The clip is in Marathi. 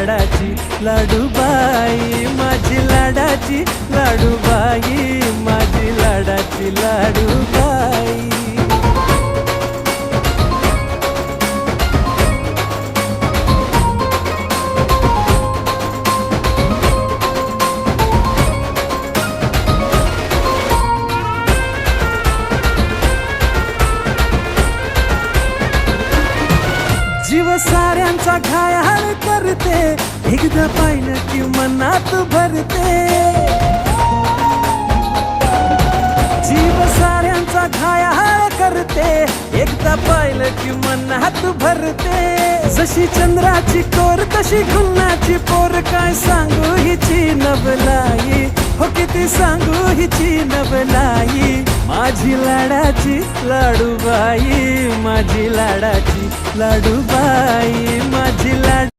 लाडाची लाडूबाई, माझी लाडाची लाडूबाई, माझी लाडाची लाडूबाई. जीव साऱ्यांचा घायाळ करते, एकदा पाहिलं की मनात भरते. जीव साऱ्यांचा घायाळ करते, एकदा पाहिलं की मनात भरते. जशी चंद्राची कोर तशी खुलण्याची पोर, काय सांगू हिची नवलाई, हो किती सांगू हिची नवलाई. माझी लाडाची लाडूबाई, माझी लाडाची लाडूबाई, माझी लाड